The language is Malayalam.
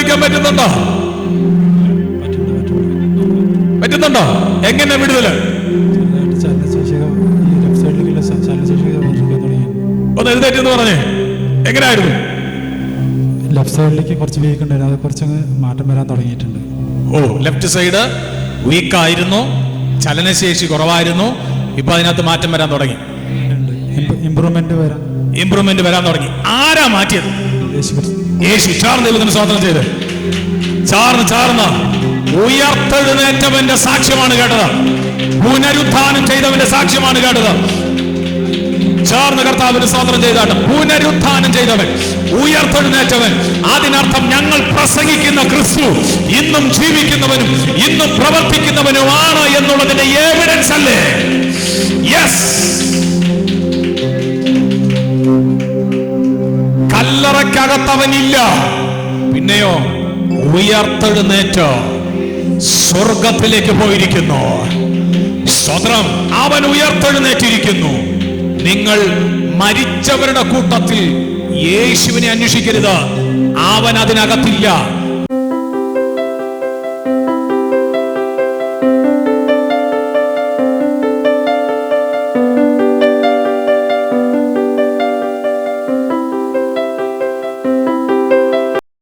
പ്രാപിക്കാൻ പറ്റുന്നുണ്ടോ? പറ്റുന്നുണ്ടോ? എങ്ങനെ വിടുതല്? ഒന്ന് എഴുന്നേറ്റെന്ന് പറഞ്ഞേ, എങ്ങനെയായിരുന്നു? ലെഫ്റ്റ് സൈഡിലേക്ക് കുറച്ച് വീക്ക് ഉണ്ടായിരുന്നു, അത് കുറച്ചങ്ങ് മാറ്റം വരാൻ തുടങ്ങിയിട്ടുണ്ട്. ഓ, ലെഫ്റ്റ് സൈഡ് വീക്കായിരുന്നു, ചലനശേഷി കുറവായിരുന്നു. ഇപ്പൊ അതിനകത്ത് മാറ്റം വരാൻ തുടങ്ങി, ഇംപ്രൂവ്മെന്റ് വരാൻ തുടങ്ങി. ആരാ മാറ്റിയത്? യേശു. ചാർന്ന് ദൈവത്തിന് സ്തോത്രം ചെയ്ത് ചാർന്ന് ഉയർത്തെഴുന്നേറ്റവന്റെ സാക്ഷ്യമാണ് കേട്ടത്. പുനരുത്ഥാനം ചെയ്തവന്റെ സാക്ഷ്യമാണ് കേട്ടത്. ചേർന്ന് കർത്താവിന് സ്തോത്രം ചെയ്താണ്. പുനരുത്ഥാനം ചെയ്തവൻ, ഉയർത്തെഴുന്നേറ്റവൻ. അതിനർത്ഥം ഞങ്ങൾ പ്രസംഗിക്കുന്ന ക്രിസ്തു ഇന്നും ജീവിക്കുന്നവനും ഇന്നും പ്രവർത്തിക്കുന്നവനുമാണ് എന്നുള്ളതിന്റെ എവിഡൻസ് അല്ലേ? യെസ്. കല്ലറക്കകത്തവനില്ല, പിന്നെയോ ഉയർത്തെഴുന്നേറ്റ് സ്വർഗത്തിലേക്ക് പോയിരിക്കുന്നു. സ്തോത്രം. അവൻ ഉയർത്തെഴുന്നേറ്റിരിക്കുന്നു. നിങ്ങൾ മരിച്ചവരുടെ കൂട്ടത്തിൽ യേശുവിനെ അന്വേഷിക്കരുത്. അവൻ അതിനകത്തില്ല.